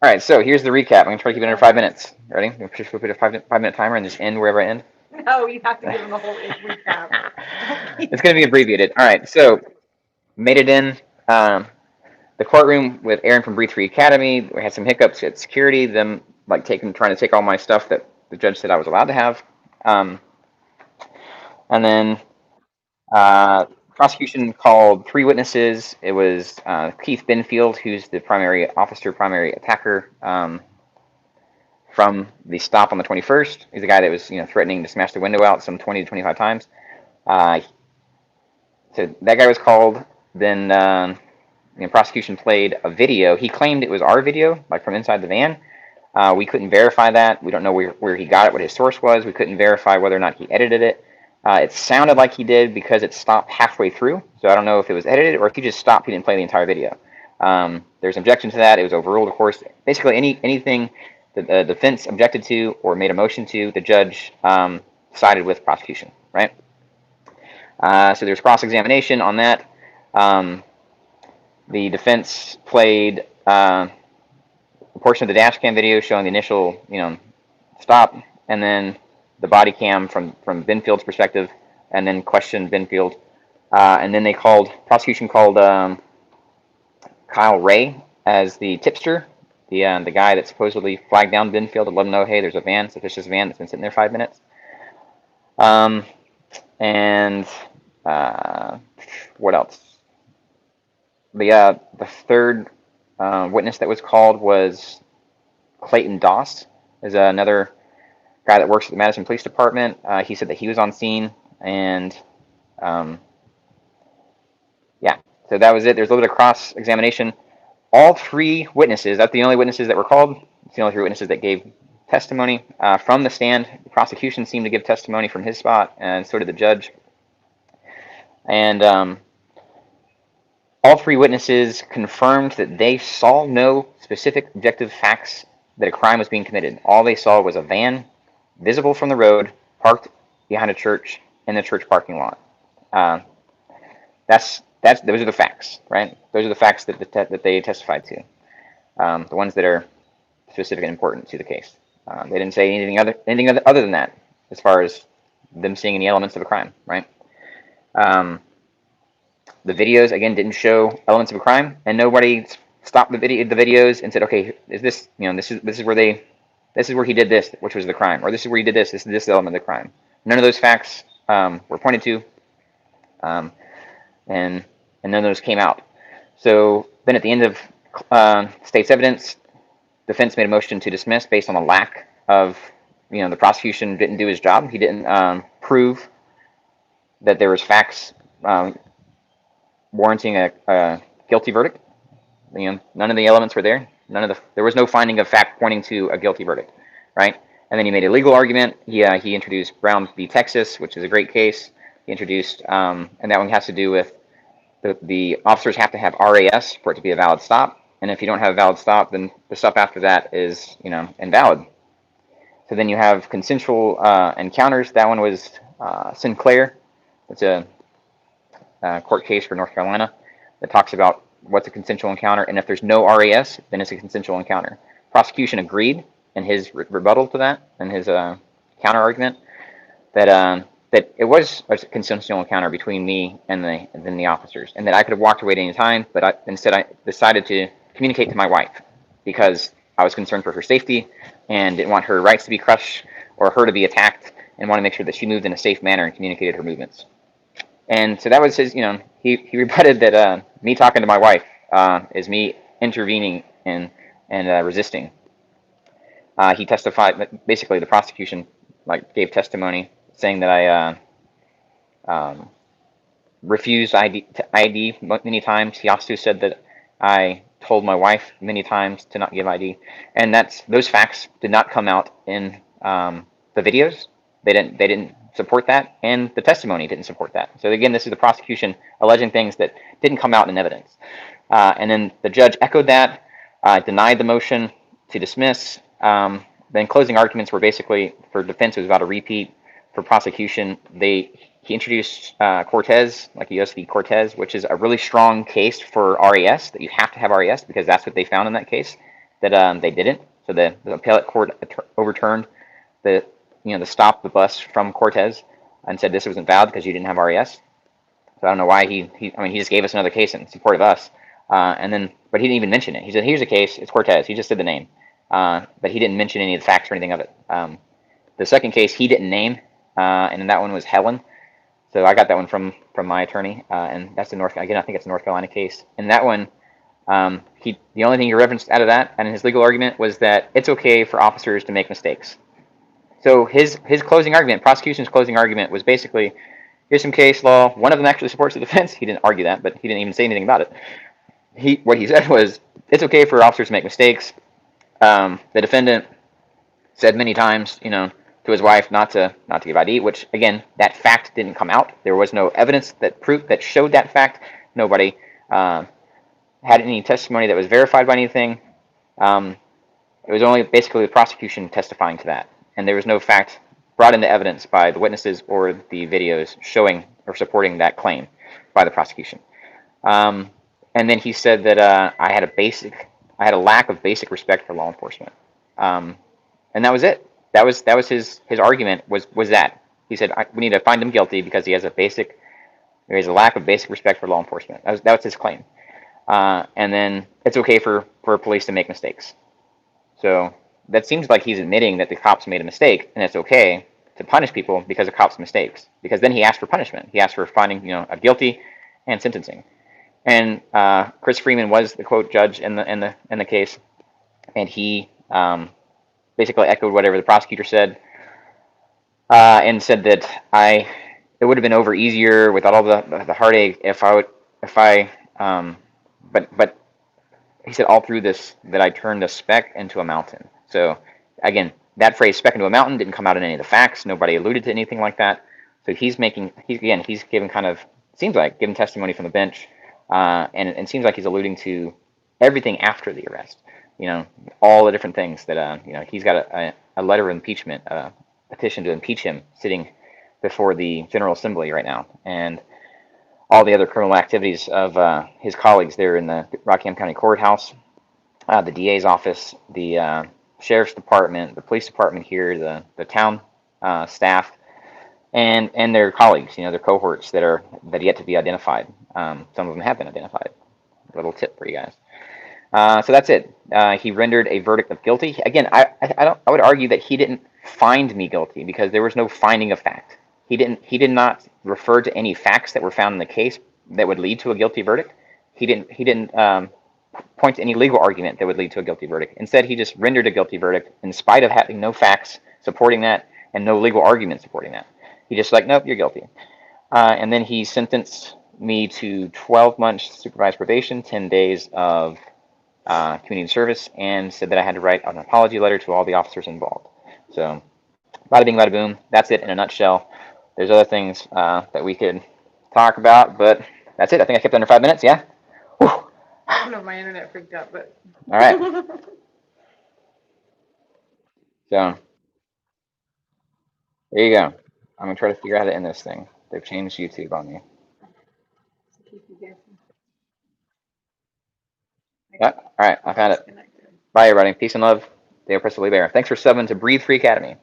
All right, so here's the recap. I'm gonna try to keep it under 5 minutes. Ready? I'm gonna put a 5 minute timer and just end wherever I end. No, you have to give them the whole recap. It's gonna be abbreviated. All right, so made it in the courtroom with Aaron from Breathe Dree Academy. We had some hiccups at security. Them like trying to take all my stuff that the judge said I was allowed to have. Um, and then prosecution called 3 witnesses. It was Keith Binfield, who's the primary attacker. From the stop on the 21st. He's the guy that was, threatening to smash the window out some 20 to 25 times. Uh, so that guy was called. Then prosecution played a video. He claimed it was our video, like from inside the van. We couldn't verify that. We don't know where he got it, what his source was. We couldn't verify whether or not he edited it. It sounded like he did because it stopped halfway through. So I don't know if it was edited or if he just stopped. He didn't play the entire video. There's objection to that. It was overruled, of course. Basically, anything that the defense objected to or made a motion to, the judge sided with prosecution, right? So there's cross-examination on that. The defense played a portion of the dash cam video showing the initial, stop, and then the body cam from Binfield's perspective, and then questioned Binfield. And then prosecution called Kyle Ray as the tipster, the guy that supposedly flagged down Binfield to let him know, hey, there's a suspicious van that's been sitting there 5 minutes. And what else? The third witness that was called was Clayton Doss, is another guy that works at the Madison Police Department. He said that he was on scene, and yeah, so that was it. There's a little bit of cross-examination. All 3 witnesses, that's the only witnesses that were called. It's the only 3 witnesses that gave testimony from the stand. The prosecution seemed to give testimony from his spot, and so did the judge. And all 3 witnesses confirmed that they saw no specific objective facts that a crime was being committed. All they saw was a van visible from the road, parked behind a church in the church parking lot. Those are the facts, right? Those are the facts that they testified to, the ones that are specific and important to the case. They didn't say anything other than that, as far as them seeing any elements of a crime, right? The videos again didn't show elements of a crime, and nobody stopped the videos and said, okay, this is where he did this, which was the crime, or this is where he did this. This is this element of the crime. None of those facts were pointed to, and none of those came out. So then at the end of state's evidence, defense made a motion to dismiss based on a lack of, the prosecution didn't do his job. He didn't prove that there was facts warranting a guilty verdict. None of the elements were there. There was no finding of fact pointing to a guilty verdict, right? And then he made a legal argument. He introduced Brown v. Texas, which is a great case. He introduced, and that one has to do with the officers have to have RAS for it to be a valid stop. And if you don't have a valid stop, then the stop after that is, invalid. So then you have consensual encounters. That one was Sinclair. It's a court case for North Carolina that talks about what's a consensual encounter, and if there's no RAS, then it's a consensual encounter. Prosecution agreed in his rebuttal to that, and his counter argument, that it was a consensual encounter between me and the officers, and that I could have walked away at any time, but instead I decided to communicate to my wife because I was concerned for her safety and didn't want her rights to be crushed or her to be attacked, and wanted to make sure that she moved in a safe manner and communicated her movements. And so that was his, he rebutted that me talking to my wife is me intervening and resisting. He testified, basically the prosecution gave testimony saying that I refused ID many times. He also said that I told my wife many times to not give ID, and those facts did not come out in the videos. They didn't support that, and the testimony didn't support that. So again, this is the prosecution alleging things that didn't come out in evidence. And then the judge echoed that, denied the motion to dismiss. Then closing arguments were basically, for defense, it was about a repeat. For prosecution, he introduced Cortez, like U.S. v. Cortez, which is a really strong case for RAS, that you have to have RAS because that's what they found in that case. that they didn't. So the appellate court overturned the the stop the bus from Cortez and said this wasn't valid because you didn't have RES. So I don't know why I mean, he just gave us another case in support of us, but he didn't even mention it. He said, "Here's a case. It's Cortez." He just said the name, but he didn't mention any of the facts or anything of it. The second case he didn't name, and that one was Helen. So I got that one from my attorney, and that's the again, I think it's a North Carolina case. And that one, the only thing he referenced out of that and in his legal argument was that it's okay for officers to make mistakes. So his closing argument, prosecution's closing argument, was basically, here's some case law. One of them actually supports the defense. He didn't argue that, but he didn't even say anything about it. What he said was, it's okay for officers to make mistakes. The defendant said many times, to his wife not to give ID, which again, that fact didn't come out. There was no evidence that showed that fact. Nobody had any testimony that was verified by anything. It was only basically the prosecution testifying to that, and there was no fact brought into evidence by the witnesses or the videos showing or supporting that claim by the prosecution. And then he said that I had a lack of basic respect for law enforcement, and that was it. That was his argument was that he said we need to find him guilty because he has a lack of basic respect for law enforcement. That was his claim, and then it's okay for police to make mistakes. So that seems like he's admitting that the cops made a mistake, and it's okay to punish people because of cops' mistakes. Because then he asked for punishment. He asked for finding, a guilty and sentencing. And Chris Freeman was the quote judge in the case, and he basically echoed whatever the prosecutor said, and said that it would have been over easier without all the heartache but he said all through this that I turned a speck into a mountain. So again, that phrase "speck into a mountain" didn't come out in any of the facts. Nobody alluded to anything like that. So he's giving giving testimony from the bench, and it seems like he's alluding to everything after the arrest. All the different things that he's got a letter of impeachment, a petition to impeach him sitting before the General Assembly right now, and all the other criminal activities of his colleagues there in the Rockingham County Courthouse, the DA's office, the sheriff's department, the police department here, the town staff, and their colleagues, their cohorts that are yet to be identified. Some of them have been identified. A little tip for you guys. So that's it. He rendered a verdict of guilty. Again, I would argue that he didn't find me guilty because there was no finding of fact. He did not refer to any facts that were found in the case that would lead to a guilty verdict. He didn't point to any legal argument that would lead to a guilty verdict. Instead, he just rendered a guilty verdict in spite of having no facts supporting that and no legal argument supporting that. He just nope, you're guilty. And then he sentenced me to 12 months supervised probation, 10 days of community service, and said that I had to write an apology letter to all the officers involved. So, bada bing, bada boom. That's it in a nutshell. There's other things that we could talk about, but that's it. I think I kept under 5 minutes. Yeah. Whew. I don't know if my internet freaked out, but. All right. So there you go. I'm gonna try to figure out how to end this thing. They've changed YouTube on me. Yep. All right. I found it. Bye, everybody. Peace and love. Dale Presley Bear. Thanks for subbing to Breathe Dree Academy.